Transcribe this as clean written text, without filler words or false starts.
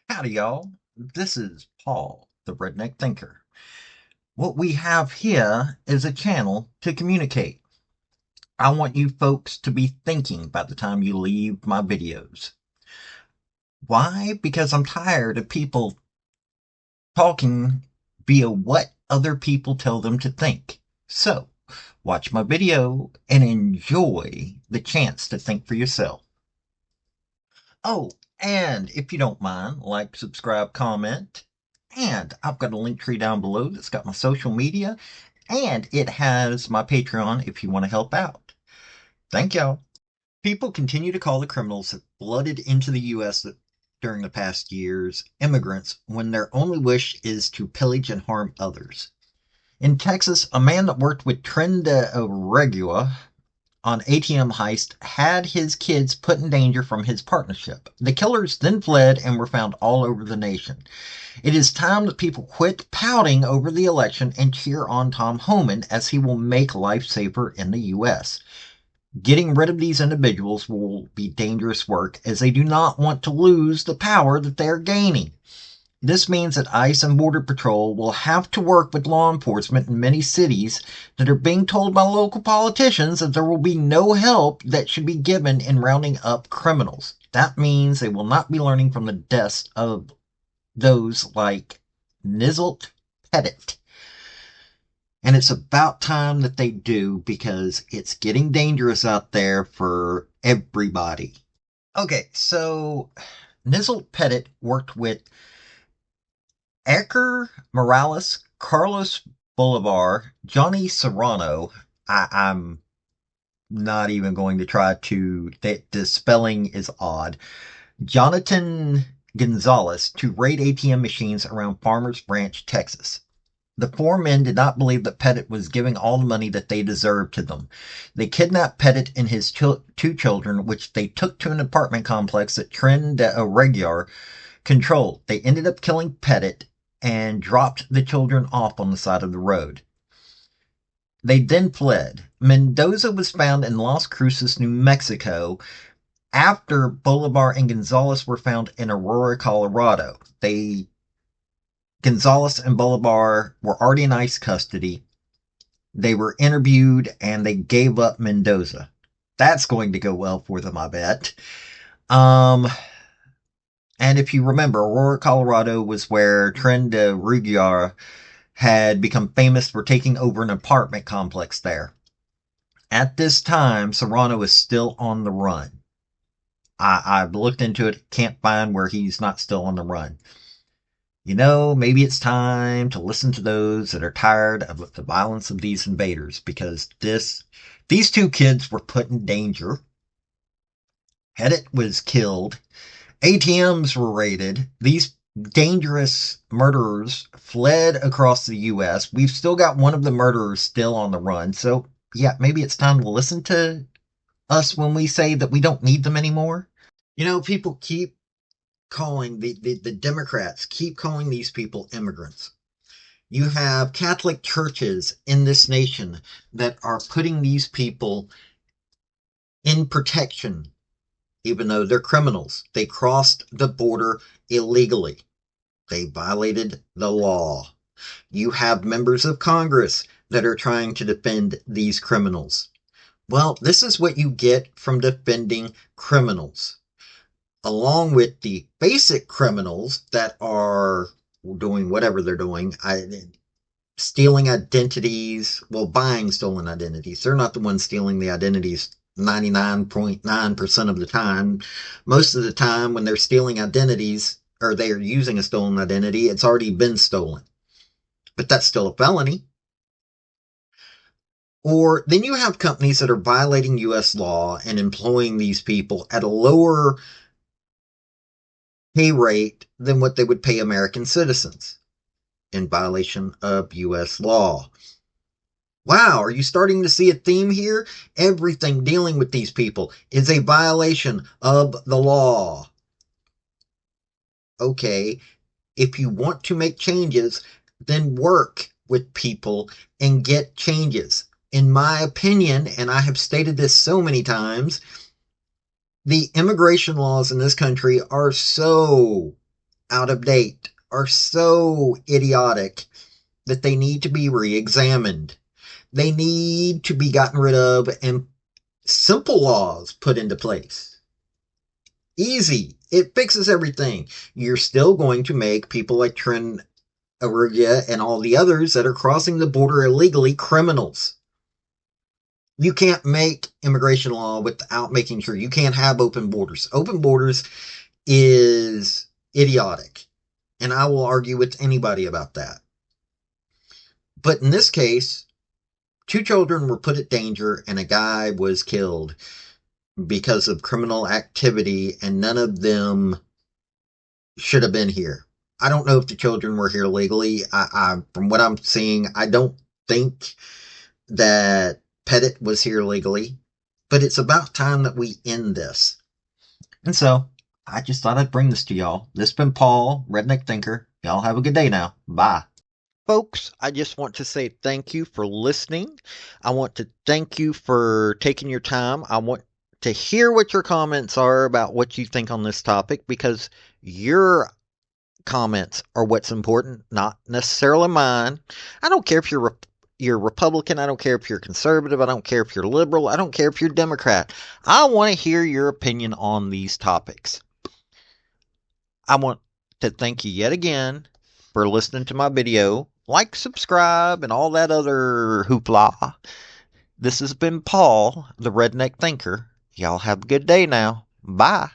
Howdy, y'all. This is Paul, the Redneck Thinker. What we have here is a channel to communicate. I want you folks to be thinking by the time you leave my videos. Why? Because I'm tired of people talking via what other people tell them to think. So, watch my video and enjoy the chance to think for yourself. Oh, and if you don't mind, like, subscribe, comment. And I've got a link tree down below that's got my social media, and it has my Patreon if you want to help out. Thank y'all. People continue to call the criminals that flooded into the U.S. during the past years immigrants when their only wish is to pillage and harm others. In Texas, a man that worked with Tren de Aragua on ATM heist had his kids put in danger from his partnership. The killers then fled and were found all over the nation. It is time that people quit pouting over the election and cheer on Tom Homan, as he will make life safer in the U.S. Getting rid of these individuals will be dangerous work, as they do not want to lose the power that they are gaining. This means that ICE and Border Patrol will have to work with law enforcement in many cities that are being told by local politicians that there will be no help that should be given in rounding up criminals. That means they will not be learning from the deaths of those like Nizzle Pettit. And it's about time that they do, because it's getting dangerous out there for everybody. Okay, so Nizzle Pettit worked with Eker Morales, Carlos Bolivar, Johnny Serrano. I'm not even going to try to, the spelling is odd. Jonathan Gonzalez to raid ATM machines around Farmers Branch, Texas. The four men did not believe that Pettit was giving all the money that they deserved to them. They kidnapped Pettit and his two children, which they took to an apartment complex that Tren de Aragua controlled. They ended up killing Pettit and dropped the children off on the side of the road. They then fled. Mendoza was found in Las Cruces, New Mexico, after Bolivar and Gonzalez were found in Aurora, Colorado. Gonzalez and Bolivar were already in ICE custody. They were interviewed and they gave up Mendoza. That's going to go well for them, I bet. And if you remember, Aurora, Colorado was where Tren de Aragua had become famous for taking over an apartment complex there. At this time, Serrano is still on the run. I've looked into it, can't find where he's not still on the run. You know, maybe it's time to listen to those that are tired of the violence of these invaders, because these two kids were put in danger. Pettit was killed. ATMs were raided. These dangerous murderers fled across the U.S. We've still got one of the murderers still on the run. So, yeah, maybe it's time to listen to us when we say that we don't need them anymore. You know, people keep calling, the Democrats keep calling these people immigrants. You have Catholic churches in this nation that are putting these people in protection, even though they're criminals. They crossed the border illegally. They violated the law. You have members of Congress that are trying to defend these criminals. Well, this is what you get from defending criminals, along with the basic criminals that are doing whatever they're doing, stealing identities, well, buying stolen identities. They're not the ones stealing the identities 99.9% of the time. Most of the time, when they're stealing identities, or they are using a stolen identity, it's already been stolen. But that's still a felony. Or then you have companies that are violating U.S. law and employing these people at a lower pay rate than what they would pay American citizens, in violation of U.S. law. Wow, are you starting to see a theme here? Everything dealing with these people is a violation of the law. Okay, if you want to make changes, then work with people and get changes. In my opinion, and I have stated this so many times, the immigration laws in this country are so out of date, are so idiotic that they need to be re examined. They need to be gotten rid of and simple laws put into place. Easy. It fixes everything. You're still going to make people like Tren de Aragua and all the others that are crossing the border illegally criminals. You can't make immigration law without making sure you can't have open borders. Open borders is idiotic. And I will argue with anybody about that. But in this case, two children were put at danger and a guy was killed because of criminal activity, and none of them should have been here. I don't know if the children were here legally. From what I'm seeing, I don't think that Pettit was here legally, but it's about time that we end this. And so, I just thought I'd bring this to y'all. This has been Paul, Redneck Thinker. Y'all have a good day now. Bye. Folks, I just want to say thank you for listening. I want to thank you for taking your time. I want to hear what your comments are about what you think on this topic, because your comments are what's important, not necessarily mine. I don't care if you're Republican. I don't care if you're conservative. I don't care if you're liberal. I don't care if you're Democrat. I want to hear your opinion on these topics. I want to thank you yet again for listening to my video. Like, subscribe, and all that other hoopla. This has been Paul, the Redneck Thinker. Y'all have a good day now. Bye.